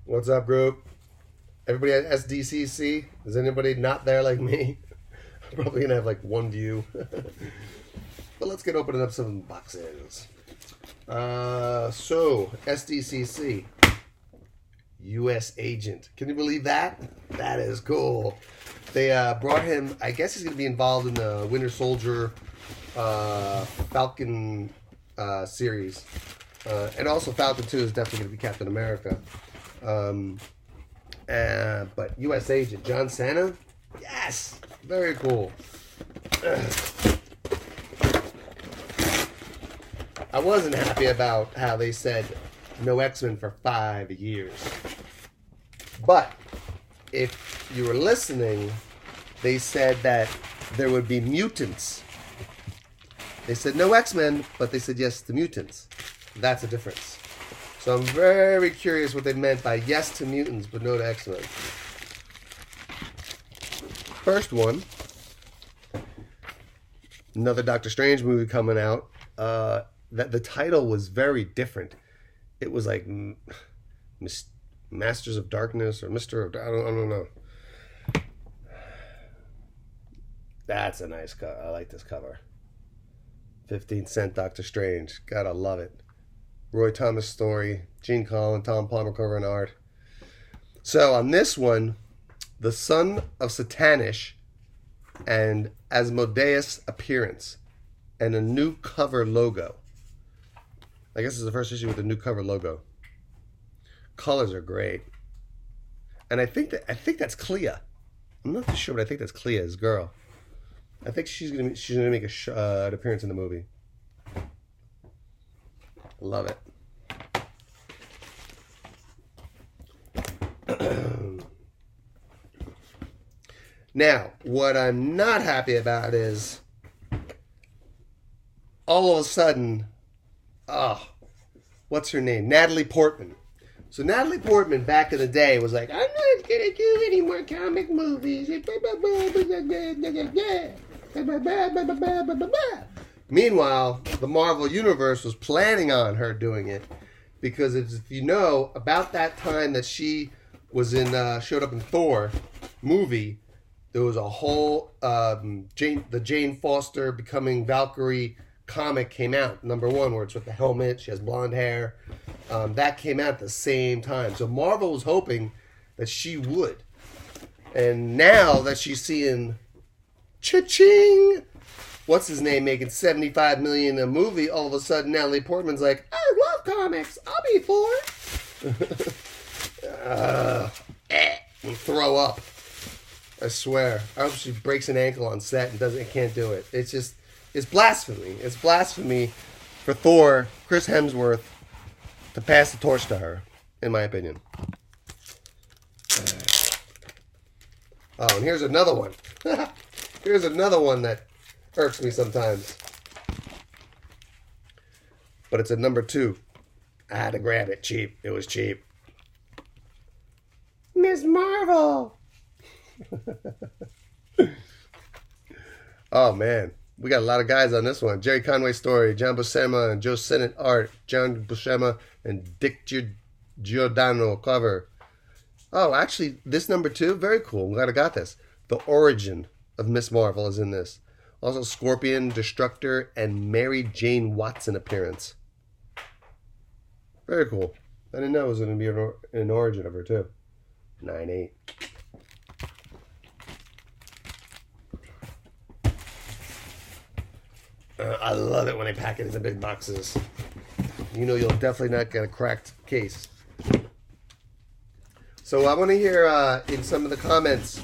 What's up, group? Everybody at SDCC? Is anybody not there like me? I'm probably going to have like one view. But let's get opening up some boxes. So, SDCC. U.S. agent. Can you believe that? That is cool. They brought him, I guess he's going to be involved in the Winter Soldier Falcon series. And also Falcon 2 is definitely going to be Captain America. But U.S. agent, John Cena? Yes! Very cool. I wasn't happy about how they said no X-Men for 5 years. But if you were listening, they said that there would be mutants. They said no X-Men, but they said yes to mutants. That's a difference. So I'm very curious what they meant by yes to mutants, but no to X-Men. First one, another Doctor Strange movie coming out. That the title was very different. It was like Masters of Darkness or Mister of I don't know. That's a nice cover. I like this cover. 15-cent Doctor Strange. Gotta love it. Roy Thomas story. Gene Colan, Tom Palmer cover and art. So on this one, the son of Satanish and Asmodeus appearance and a new cover logo. I guess it's the first issue with the new cover logo. Colors are great, and I think that's Clea. I'm not too sure, but I think that's Clea's girl. I think she's gonna make an appearance in the movie. Love it. Now, what I'm not happy about is all of a sudden, what's her name? Natalie Portman. So Natalie Portman back in the day was like, I'm not going to do any more comic movies. Meanwhile, the Marvel Universe was planning on her doing it because if you know, about that time that she was showed up in Thor movie, there was a whole the Jane Foster becoming Valkyrie comic came out, #1, where it's with the helmet, she has blonde hair. That came out at the same time. So Marvel was hoping that she would. And now that she's seeing cha-ching, what's his name, making $75 million a movie, all of a sudden Natalie Portman's like, I love comics, I'll be for it. And throw up. I swear. I hope she breaks an ankle on set and can't do it. It's just, it's blasphemy. It's blasphemy for Thor, Chris Hemsworth, to pass the torch to her, in my opinion. Oh, and here's another one. Here's another one that irks me sometimes. But it's a #2. I had to grab it cheap. It was cheap. Ms. Marvel! Oh, man. We got a lot of guys on this one. Jerry Conway story, John Buscema and Joe Sennett art, John Buscema and Dick Giordano cover. Oh, actually, this #2, very cool. I'm glad I got this. The origin of Miss Marvel is in this. Also, Scorpion, Destructor, and Mary Jane Watson appearance. Very cool. I didn't know it was going to be an origin of her, too. 9/8. I love it when they pack it into big boxes. You know you'll definitely not get a cracked case. So I want to hear in some of the comments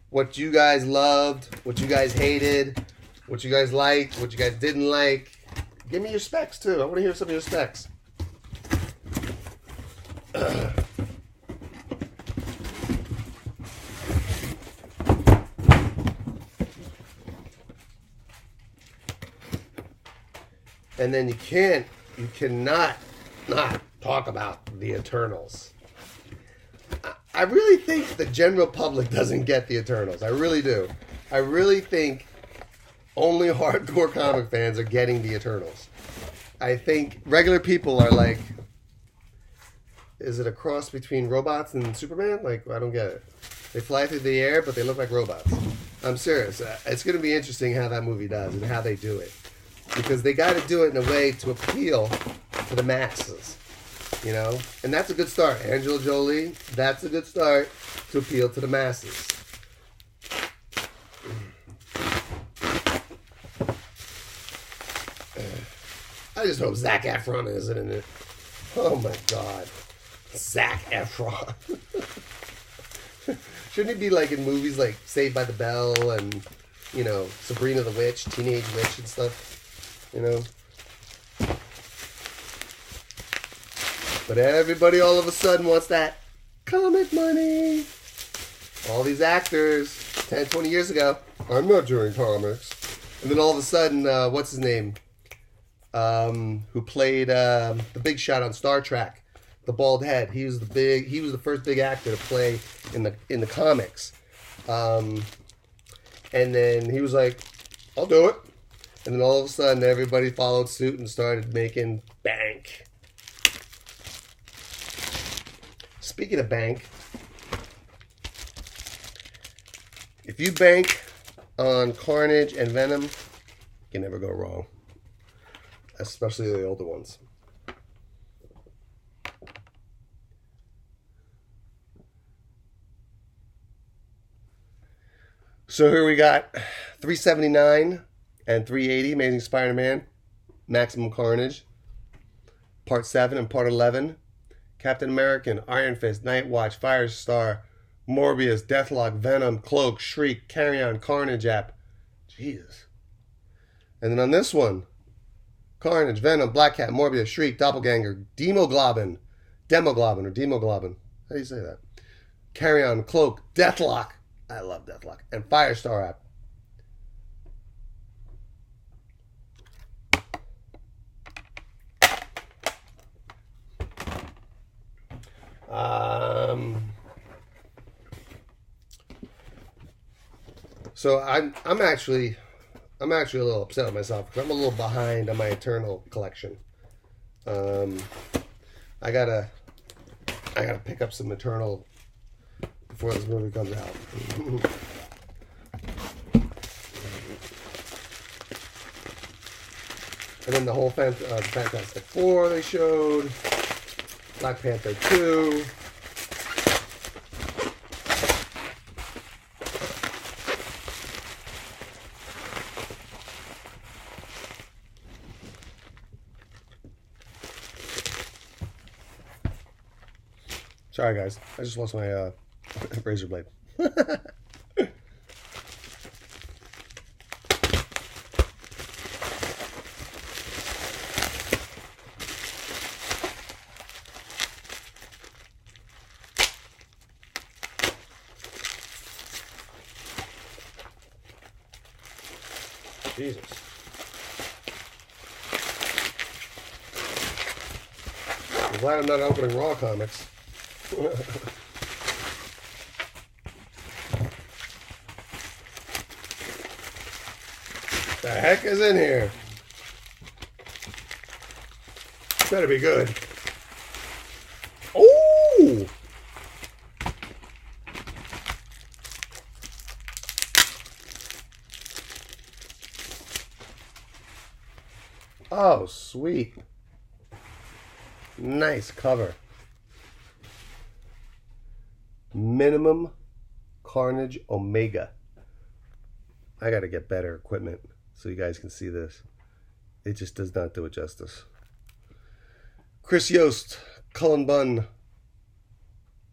what you guys loved, what you guys hated, what you guys liked, what you guys didn't like. Give me your specs too. I want to hear some of your specs. And then you cannot not talk about the Eternals. I really think the general public doesn't get the Eternals. I really do. I really think only hardcore comic fans are getting the Eternals. I think regular people are like, is it a cross between robots and Superman? Like, I don't get it. They fly through the air, but they look like robots. I'm serious. It's going to be interesting how that movie does and how they do it. Because they got to do it in a way to appeal to the masses. You know? And that's a good start. Angela Jolie, that's a good start to appeal to the masses. I just hope Zac Efron isn't in it. Oh my God. Zac Efron. Shouldn't he be like in movies like Saved by the Bell and, you know, Sabrina the Witch, Teenage Witch and stuff, you know? But everybody all of a sudden wants that comic money. All these actors, 10, 20 years ago, I'm not doing comics. And then all of a sudden, what's his name? Who played the big shot on Star Trek, the bald head. He was the first big actor to play in the comics. And then he was like, I'll do it. And then all of a sudden everybody followed suit and started making bank. Speaking of bank, if you bank on Carnage and Venom, you can never go wrong. Especially the older ones. So here we got 379 and 380, Amazing Spider-Man, Maximum Carnage, Part 7 and Part 11, Captain American, Iron Fist, Night Watch, Firestar, Morbius, Deathlock, Venom, Cloak, Shriek, Carry-On, Carnage app. Jesus. And then on this one, Carnage, Venom, Black Cat, Morbius, Shriek, Doppelganger, Demoglobin. How do you say that? Carry-On, Cloak, Deathlock. I love Deathlock. And Firestar app. So I'm actually a little upset with myself because I'm a little behind on my Eternal collection. I gotta pick up some Eternal before this movie comes out. And then the whole Fantastic Four they showed, Black Panther 2. Sorry, guys. I just lost my razor blade. Jesus. I'm glad I'm not opening Raw comics. The heck is in here? Better be good. Oh! Oh, sweet. Nice cover. Minimum Carnage Omega. I gotta get better equipment so you guys can see this. It just does not do it justice. Chris Yost, Cullen Bunn.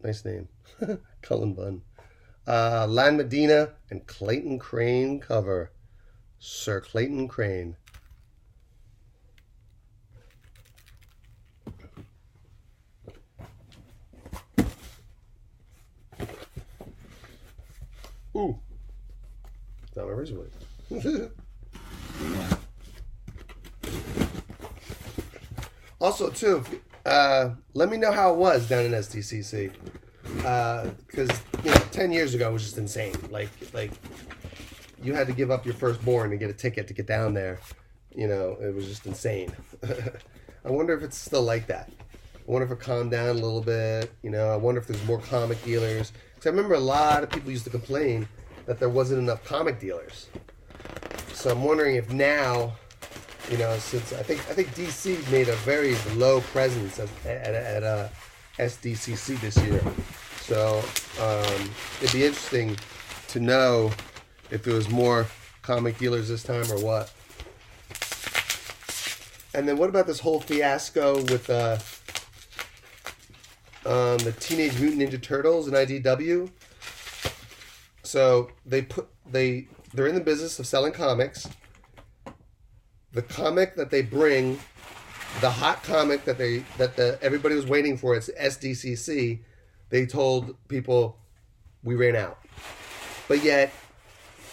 Nice name. Cullen Bunn. Lan Medina and Clayton Crane cover. Sir Clayton Crane. Ooh. It's not my razor blade. Also, too, let me know how it was down in SDCC. Because, 10 years ago it was just insane. Like you had to give up your firstborn to get a ticket to get down there. It was just insane. I wonder if it's still like that. I wonder if it calmed down a little bit. You know, I wonder if there's more comic dealers. Because I remember a lot of people used to complain that there wasn't enough comic dealers. So I'm wondering if now, you know, since I think DC made a very low presence at SDCC this year. So it'd be interesting to know if there was more comic dealers this time or what. And then what about this whole fiasco with the Teenage Mutant Ninja Turtles and IDW? So they're in the business of selling comics. The comic that they bring, the hot comic that everybody was waiting for, it's SDCC. They told people we ran out. But yet,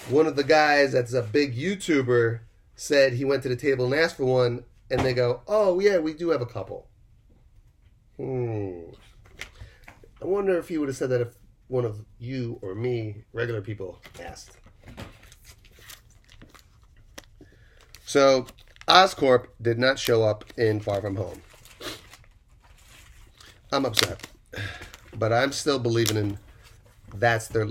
one of the guys that's a big YouTuber said he went to the table and asked for one, and they go, "Oh yeah, we do have a couple." I wonder if he would have said that if one of you or me, regular people, asked. So, Oscorp did not show up in Far From Home. I'm upset, but I'm still believing in that's their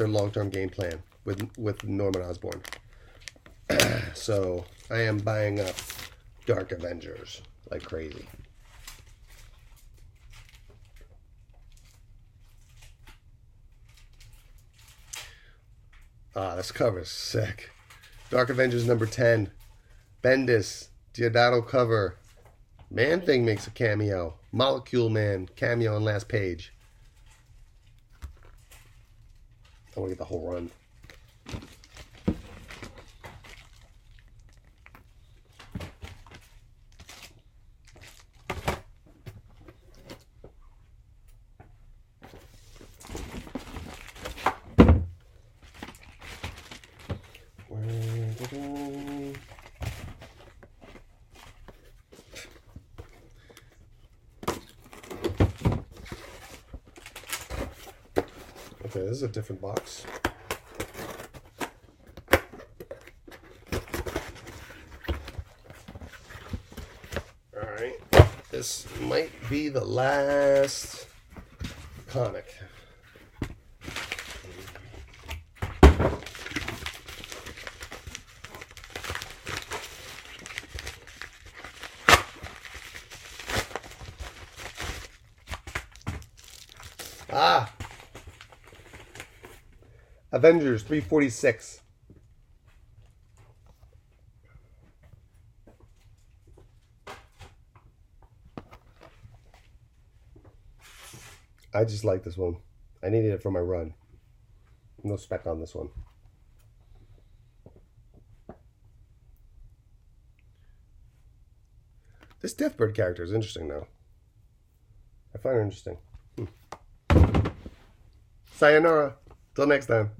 long-term game plan with Norman Osborn. So I am buying up Dark Avengers like crazy. This cover is sick. Dark Avengers number 10. Bendis, Diodato cover. Man-Thing makes a cameo. Molecule Man, cameo on last page. I want to get the whole run. Okay, this is a different box. Alright, this might be the last comic. Avengers 346. I just like this one. I needed it for my run. No spec on this one. This Deathbird character is interesting though. I find her interesting. Sayonara. Till next time.